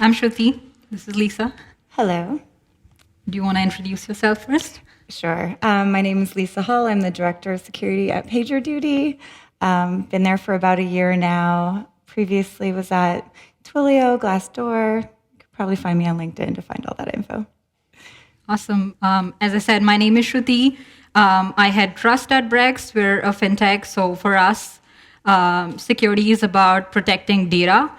I'm Shruti. This is Lisa. Hello. Do you want to introduce yourself first? Sure. My name is Lisa Hull. I'm the Director of Security at PagerDuty. Been there for about a year now. Previously was at Twilio, Glassdoor. You could probably find me on LinkedIn to find all that info. Awesome. As I said, my name is Shruti. I head trust at Brex. We're a fintech. So for us, security is about protecting data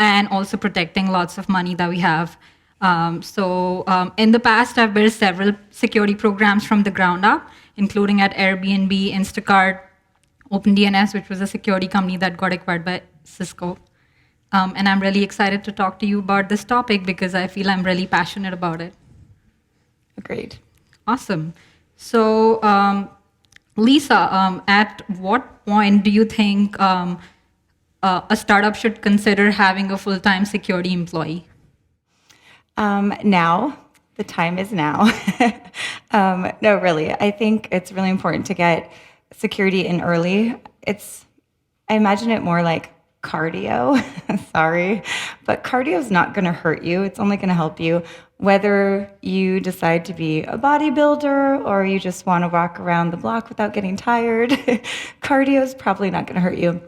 and also protecting lots of money that we have. In the past, I've built several security programs from the ground up, including at Airbnb, Instacart, OpenDNS, which was a security company that got acquired by Cisco. And I'm really excited to talk to you about this topic because I feel I'm really passionate about it. Agreed. Awesome. So, Lisa, at what point do you think a startup should consider having a full-time security employee? Now, the time is now. No, really. I think it's really important to get security in early. I imagine it more like cardio. Sorry, but cardio is not going to hurt you. It's only going to help you. Whether you decide to be a bodybuilder or you just want to walk around the block without getting tired, cardio is probably not going to hurt you.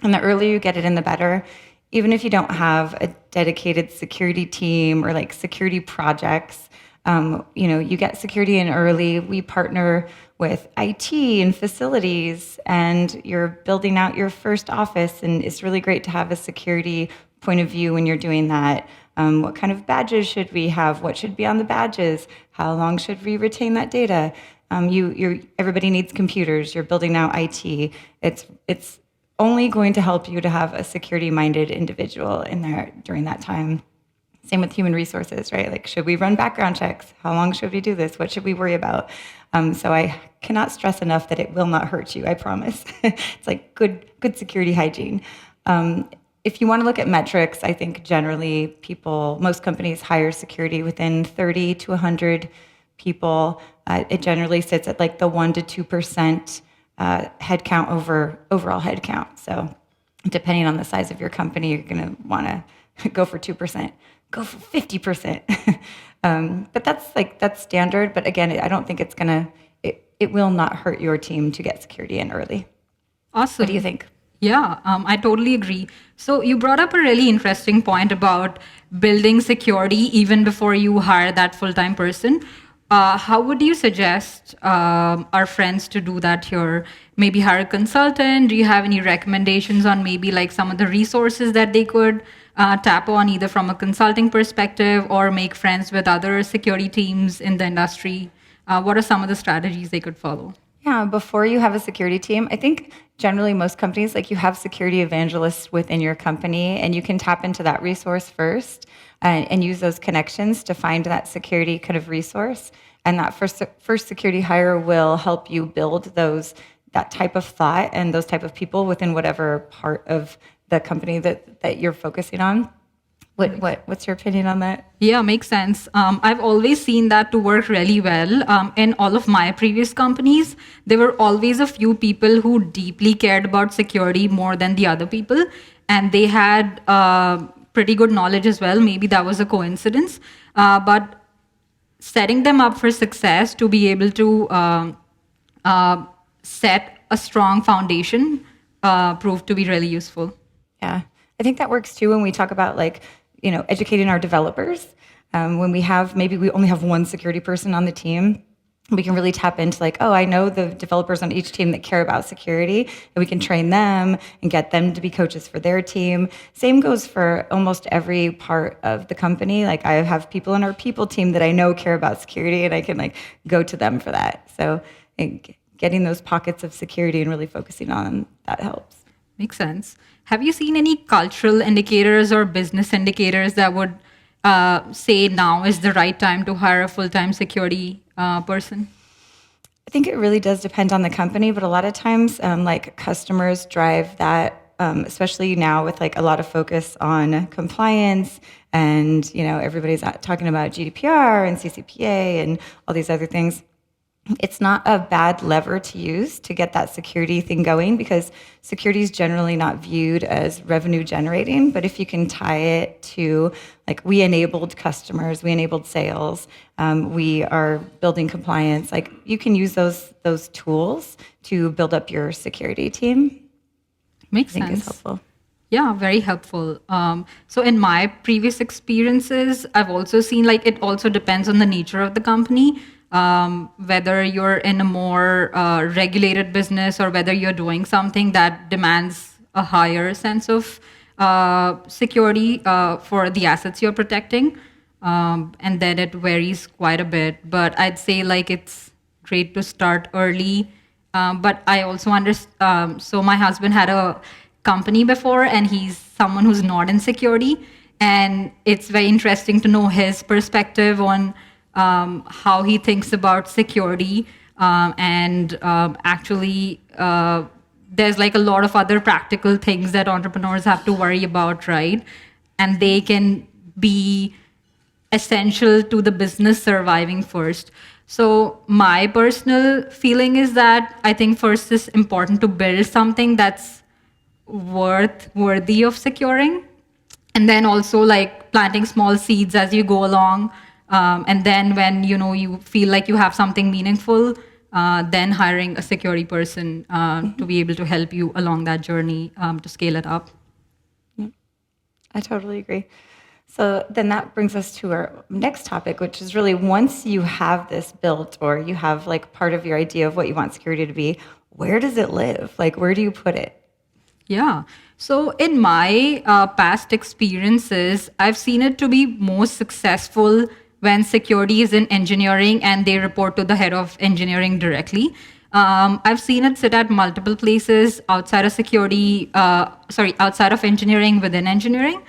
And the earlier you get it in, the better. Even if you don't have a dedicated security team or like security projects, you get security in early. We partner with IT and facilities, and you're building out your first office, and it's really great to have a security point of view when you're doing that. What kind of badges should we have? What should be on the badges? How long should we retain that data? Everybody needs computers. You're building out IT. It's only going to help you to have a security-minded individual in there during that time. Same with human resources, right? Like, should we run background checks? How long should we do this? What should we worry about? So I cannot stress enough that it will not hurt you, I promise. It's like good security hygiene. If you want to look at metrics, I think generally most companies hire security within 30 to 100 people. It generally sits at like the 1% to 2% headcount over overall headcount. So depending on the size of your company, you're going to want to go for 2%, go for 50%. But that's standard. But again, I don't think it will not hurt your team to get security in early. Awesome. What do you think? Yeah, I totally agree. So you brought up a really interesting point about building security even before you hire that full-time person. How would you suggest our friends to do that here? Maybe hire a consultant? Do you have any recommendations on maybe like some of the resources that they could tap on, either from a consulting perspective or make friends with other security teams in the industry? What are some of the strategies they could follow? Yeah, before you have a security team, I think generally most companies, like you have security evangelists within your company, and you can tap into that resource first and use those connections to find that security kind of resource. And that first security hire will help you build that type of thought and those type of people within whatever part of the company that you're focusing on. What's your opinion on that? Yeah, makes sense. I've always seen that to work really well. In all of my previous companies, there were always a few people who deeply cared about security more than the other people, and they had pretty good knowledge as well. Maybe that was a coincidence, but setting them up for success to be able to set a strong foundation proved to be really useful. Yeah, I think that works too when we talk about educating our developers. When maybe we only have one security person on the team, we can really tap into I know the developers on each team that care about security, and we can train them and get them to be coaches for their team. Same goes for almost every part of the company. Like, I have people in our people team that I know care about security, and I can go to them for that. So getting those pockets of security and really focusing on them, that helps. Makes sense. Have you seen any cultural indicators or business indicators that would say now is the right time to hire a full-time security person? I think it really does depend on the company, but a lot of times, customers drive that, especially now with a lot of focus on compliance, and everybody's talking about GDPR and CCPA and all these other things. it's not a bad lever to use to get that security thing going, because security is generally not viewed as revenue generating. But if you can tie it to, like, we enabled customers, we enabled sales, we are building compliance, like, you can use those tools to build up your security team. Makes I think sense. is helpful. Yeah, very helpful. So in my previous experiences, I've also seen like it also depends on the nature of the company, whether you're in a more regulated business or whether you're doing something that demands a higher sense of security for the assets you're protecting. And then it varies quite a bit. But I'd say like it's great to start early. But I also understand. So my husband had a company before, and he's someone who's not in security, and it's very interesting to know his perspective on how he thinks about security. And actually, there's like a lot of other practical things that entrepreneurs have to worry about, right? And they can be essential to the business surviving first. So my personal feeling is that I think first it's important to build something that's worthy of securing, and then also like planting small seeds as you go along, and then when you feel like you have something meaningful, then hiring a security person to be able to help you along that journey to scale it up. I totally agree. So then that brings us to our next topic, which is really, once you have this built, or you have like part of your idea of what you want security to be, where does it live? Like, where do you put it? Yeah. So in my past experiences, I've seen it to be most successful when security is in engineering and they report to the head of engineering directly. I've seen it sit at multiple places outside of security, outside of engineering, within engineering.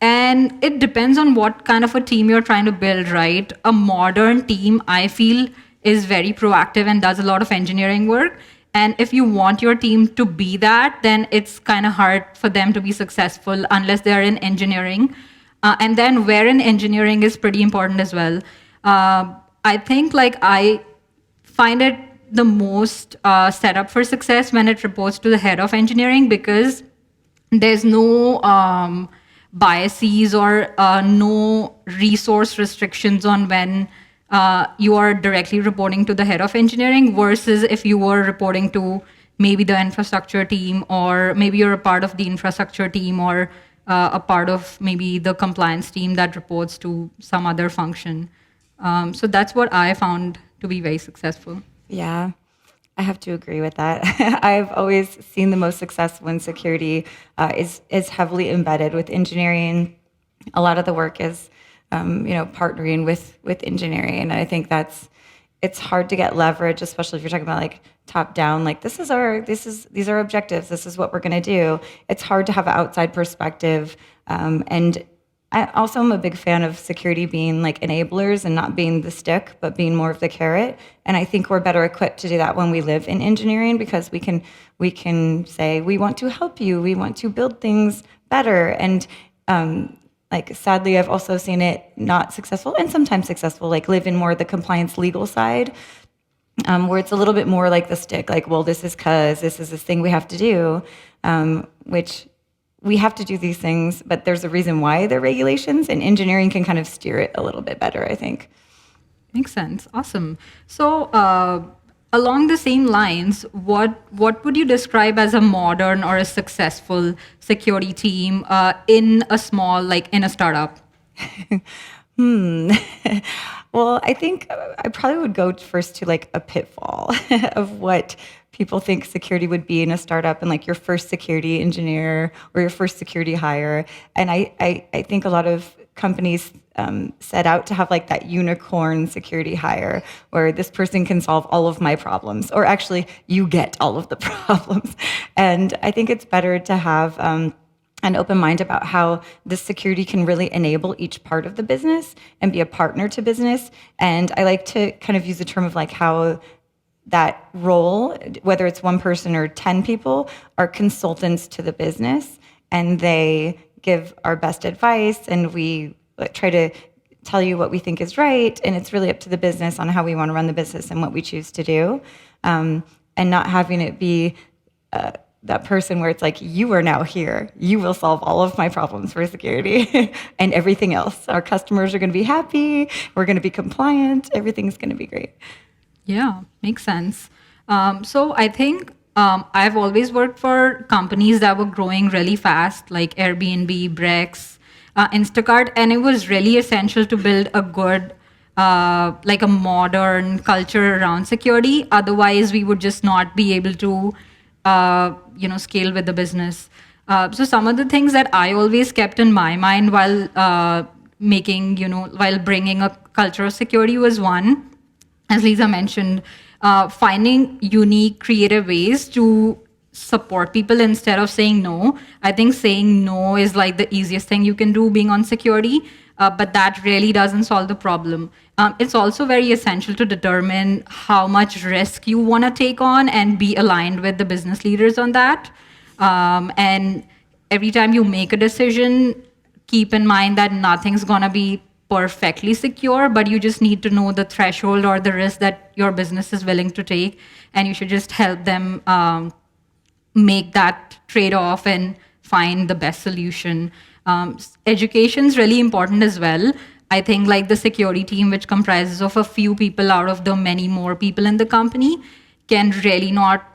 And it depends on what kind of a team you're trying to build, right? A modern team, I feel, is very proactive and does a lot of engineering work. And if you want your team to be that, then it's kind of hard for them to be successful unless they're in engineering. And then where in engineering is pretty important as well. I think like I find it the most set up for success when it reports to the head of engineering, because there's no biases or no resource restrictions on when you are directly reporting to the head of engineering, versus if you were reporting to maybe the infrastructure team, or maybe you're a part of the infrastructure team, or a part of maybe the compliance team that reports to some other function. So that's what I found to be very successful. Yeah, I have to agree with that. I've always seen the most success when security is heavily embedded with engineering. A lot of the work is partnering with engineering, and I think it's hard to get leverage, especially if you're talking about like top down, like these are objectives, this is what we're going to do. It's hard to have an outside perspective, and I also am a big fan of security being like enablers and not being the stick, but being more of the carrot. And I think we're better equipped to do that when we live in engineering, because we can say, we want to help you, we want to build things better. And like, sadly, I've also seen it not successful and sometimes successful, like live in more the compliance legal side, where it's a little bit more like the stick, like, well, this is this thing we have to do, which we have to do these things, but there's a reason why they're regulations, and engineering can kind of steer it a little bit better, I think. Makes sense. Awesome. So along the same lines, what would you describe as a modern or a successful security team in a small, like in a startup? Well, I think I probably would go first to like a pitfall of what people think security would be in a startup, and like your first security engineer or your first security hire. And I think a lot of companies set out to have like that unicorn security hire where this person can solve all of my problems, or actually you get all of the problems. And I think it's better to have an open mind about how this security can really enable each part of the business and be a partner to business. And I like to kind of use the term of like how that role, whether it's one person or 10 people, are consultants to the business, and they give our best advice, and we try to tell you what we think is right, and it's really up to the business on how we want to run the business and what we choose to do, and not having it be that person where it's like, you are now here, you will solve all of my problems for security and everything else. Our customers are going to be happy, we're going to be compliant, everything's going to be great. Yeah, makes sense. So I think I've always worked for companies that were growing really fast, like Airbnb, Brex, Instacart, and it was really essential to build a good, like a modern culture around security. Otherwise, we would just not be able to, scale with the business. So some of the things that I always kept in my mind while while bringing a culture of security was one, as Lisa mentioned, finding unique, creative ways to support people instead of saying no. I think saying no is like the easiest thing you can do being on security, but that really doesn't solve the problem. It's also very essential to determine how much risk you want to take on and be aligned with the business leaders on that. And every time you make a decision, keep in mind that nothing's going to be perfectly secure, but you just need to know the threshold or the risk that your business is willing to take, and you should just help them make that trade-off and find the best solution. Education is really important as well. I think like the security team, which comprises of a few people out of the many more people in the company, can really not,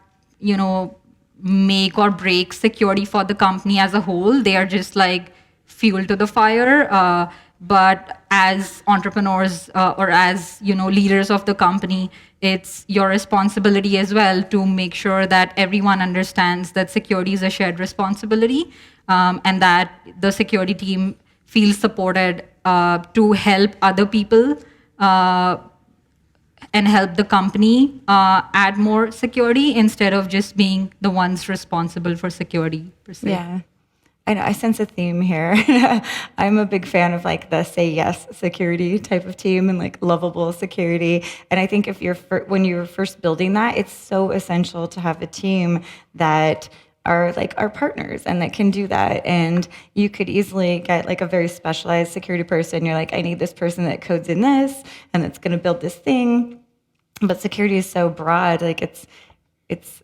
make or break security for the company as a whole. They are just like fuel to the fire. But as entrepreneurs or as leaders of the company, it's your responsibility as well to make sure that everyone understands that security is a shared responsibility, and that the security team feels supported to help other people and help the company add more security instead of just being the ones responsible for security per se. Yeah. I know, I sense a theme here. I'm a big fan of like the say yes security type of team and like lovable security. And I think when you're first building that, it's so essential to have a team that are like our partners and that can do that. And you could easily get like a very specialized security person. You're like, I need this person that codes in this and that's going to build this thing. But security is so broad, like it's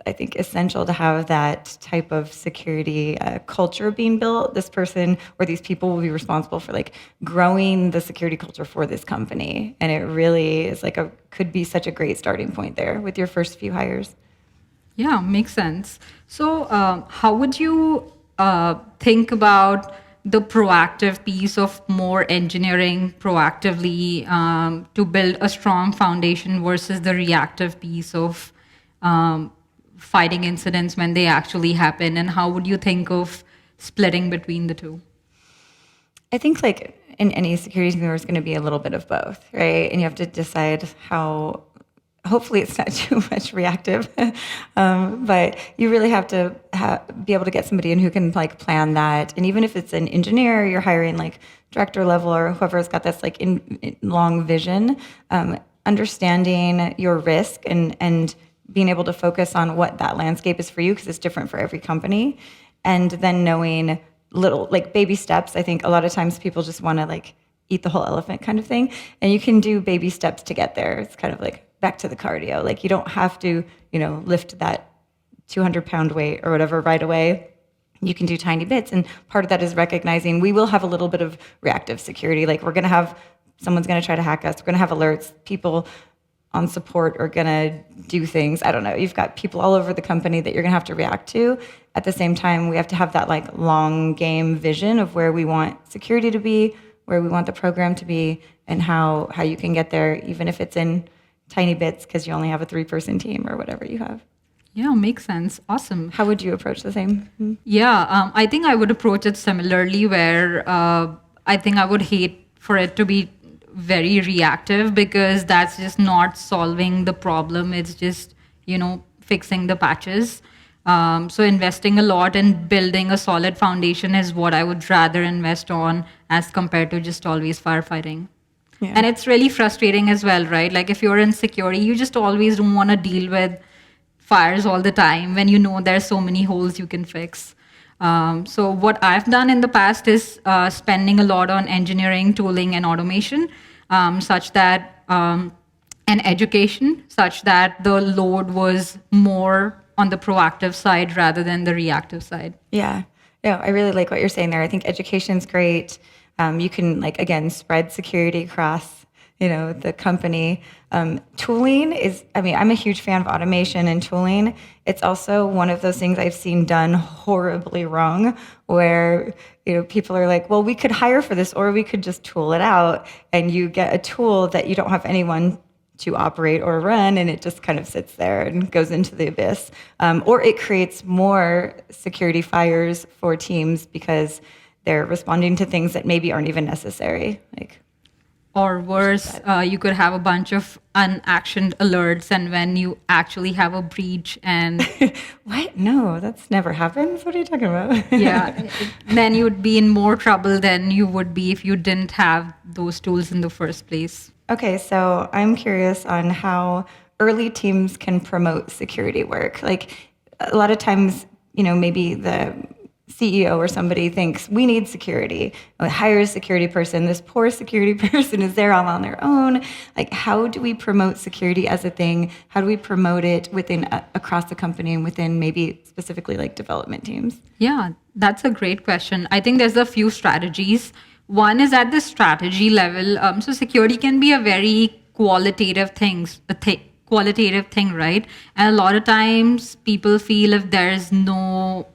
I think essential to have that type of security culture being built. This person or these people will be responsible for like growing the security culture for this company, and it really is like could be such a great starting point there with your first few hires. Yeah, makes sense. So, how would you think about the proactive piece of more engineering proactively to build a strong foundation versus the reactive piece of fighting incidents when they actually happen, and how would you think of splitting between the two? I think like in any security team, there's going to be a little bit of both, right? And you have to decide how. Hopefully, it's not too much reactive, but you really have to be able to get somebody in who can like plan that. And even if it's an engineer, you're hiring like director level or whoever has got this like in long vision, understanding your risk and being able to focus on what that landscape is for you, because it's different for every company. And then knowing little, like baby steps. I think a lot of times people just want to like eat the whole elephant kind of thing. And you can do baby steps to get there. It's kind of like back to the cardio. Like you don't have to, lift that 200-pound weight or whatever right away. You can do tiny bits. And part of that is recognizing we will have a little bit of reactive security. Like someone's going to try to hack us. We're going to have alerts. People on support are going to do things. I don't know. You've got people all over the company that you're going to have to react to. At the same time, we have to have that like long game vision of where we want security to be, where we want the program to be, and how you can get there, even if it's in tiny bits because you only have a 3-person team or whatever you have. Yeah, makes sense. Awesome. How would you approach the same? Yeah, I think I would approach it similarly, where I think I would hate for it to be very reactive, because that's just not solving the problem. It's just, fixing the patches. So investing a lot in building a solid foundation is what I would rather invest on as compared to just always firefighting. Yeah. And it's really frustrating as well, right? Like if you're in security, you just always don't want to deal with fires all the time when there's so many holes you can fix. So what I've done in the past is spending a lot on engineering, tooling, and automation, such that and education, such that the load was more on the proactive side rather than the reactive side. Yeah. No, I really like what you're saying there. I think education's great. You can like again spread security across, the company. Tooling is, I mean, I'm a huge fan of automation and tooling. It's also one of those things I've seen done horribly wrong, where people are like, well, we could hire for this, or we could just tool it out, and you get a tool that you don't have anyone to operate or run, and it just kind of sits there and goes into the abyss. Or it creates more security fires for teams because they're responding to things that maybe aren't even necessary. Or worse, you could have a bunch of unactioned alerts, and when you actually have a breach and what? No, that's never happened. What are you talking about? yeah, then you would be in more trouble than you would be if you didn't have those tools in the first place. Okay, so I'm curious on how early teams can promote security work. Like a lot of times, maybe the CEO or somebody thinks we need security, hire a security person. This poor security person is there all on their own. Like, how do we promote security as a thing? How do we promote it within across the company and within maybe specifically like development teams? Yeah, that's a great question. I think there's a few strategies. One is at the strategy level. So security can be a very qualitative thing, right? And a lot of times people feel if there's no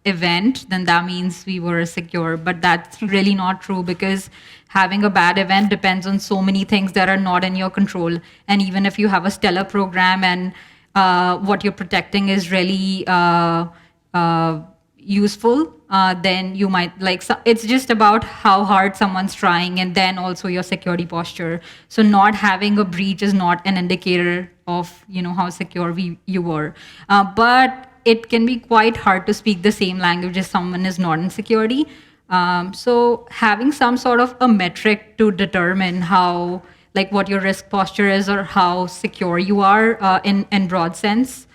event, then that means we were secure. But that's really not true, because having a bad event depends on so many things that are not in your control. And even if you have a stellar program and what you're protecting is really useful, then you might it's just about how hard someone's trying, and then also your security posture. So not having a breach is not an indicator of how secure you were, but it can be quite hard to speak the same language as someone is not in security. So having some sort of a metric to determine how what your risk posture is or how secure you are in broad sense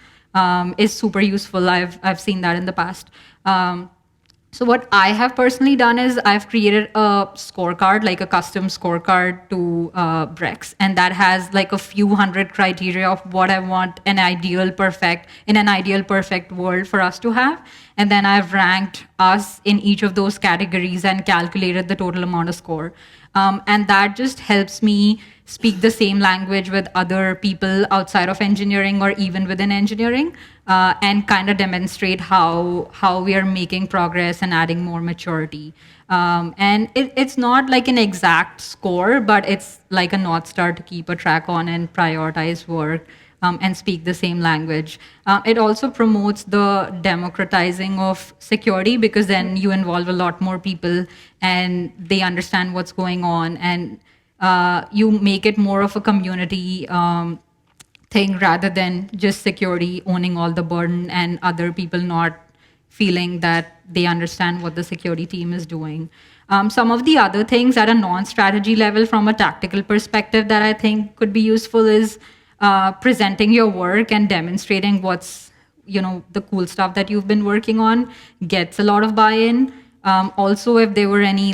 is super useful. I've seen that in the past. So what I have personally done is I've created a scorecard, like a custom scorecard to Brex, and that has a few hundred criteria of what I want in an ideal perfect world for us to have. And then I've ranked us in each of those categories and calculated the total amount of score. And that just helps me speak the same language with other people outside of engineering or even within engineering, and kind of demonstrate how we are making progress and adding more maturity. And it's not like an exact score, but it's like a North Star to keep a track on and prioritize work and speak the same language. It also promotes the democratizing of security, because then you involve a lot more people and they understand what's going on, and you make it more of a community thing rather than just security owning all the burden and other people not feeling that they understand what the security team is doing. Some of the other things at a non-strategy level from a tactical perspective that I think could be useful is presenting your work and demonstrating what's the cool stuff that you've been working on gets a lot of buy-in. Also, if there were any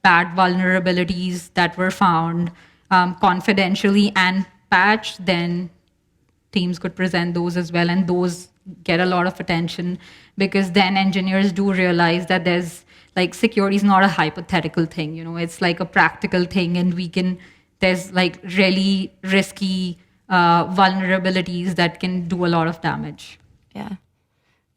bad vulnerabilities that were found confidentially and patched, then teams could present those as well, and those get a lot of attention, because then engineers do realize that there's security is not a hypothetical thing, it's a practical thing, and there's really risky vulnerabilities that can do a lot of damage. Yeah.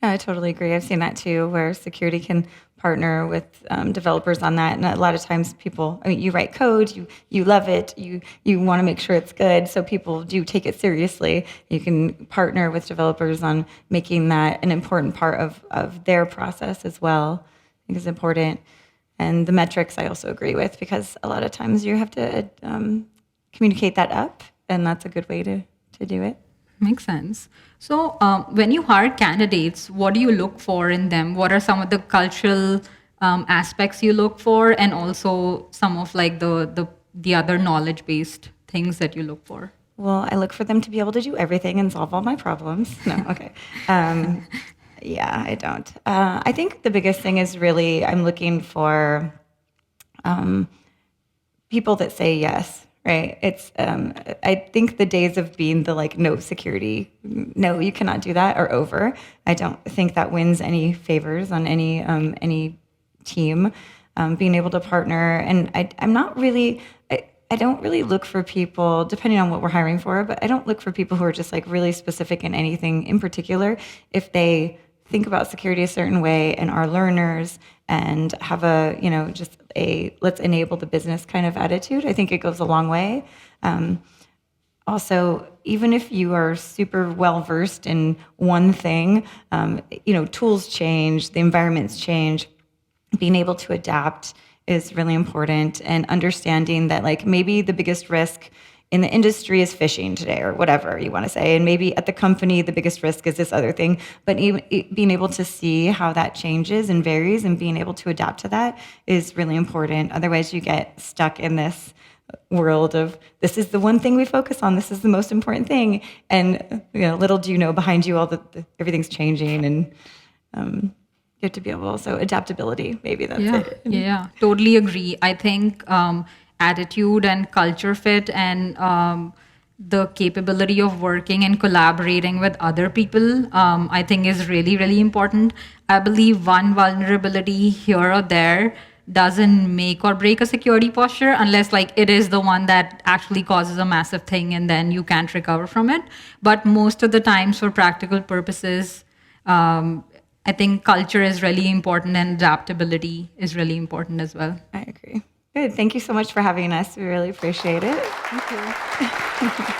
Yeah, I totally agree. I've seen that too, where security can partner with developers on that. And a lot of times people, you write code, you love it, you want to make sure it's good. So people do take it seriously. You can partner with developers on making that an important part of their process as well. I think is important. And the metrics I also agree with, because a lot of times you have to communicate that up, and that's a good way to do it. Makes sense. So when you hire candidates, what do you look for in them? What are some of the cultural aspects you look for, and also some of the other knowledge-based things that you look for? Well, I look for them to be able to do everything and solve all my problems. No, okay. Yeah, I don't. I think the biggest thing is really I'm looking for people that say yes, right? It's I think the days of being the like no security, no, you cannot do that are over. I don't think that wins any favors on any team. Being able to partner, and I'm not really. I don't really look for people, depending on what we're hiring for, but I don't look for people who are just like really specific in anything in particular. If they think about security a certain way and are learners and have a, just a let's enable the business kind of attitude, I think it goes a long way. Also, even if you are super well versed in one thing, tools change, the environments change, being able to adapt is really important, and understanding that like maybe the biggest risk in the industry is phishing today or whatever you want to say, and maybe at the company the biggest risk is this other thing, but even being able to see how that changes and varies and being able to adapt to that is really important. Otherwise you get stuck in this world of this is the one thing we focus on, this is the most important thing, and little do you know behind you all everything's changing, and you have to be able, so adaptability, maybe that's it. Yeah, totally agree. I think attitude and culture fit and the capability of working and collaborating with other people, I think is really, really important. I believe one vulnerability here or there doesn't make or break a security posture unless like it is the one that actually causes a massive thing and then you can't recover from it. But most of the times for practical purposes, I think culture is really important and adaptability is really important as well. I agree. Good. Thank you so much for having us. We really appreciate it. Thank you.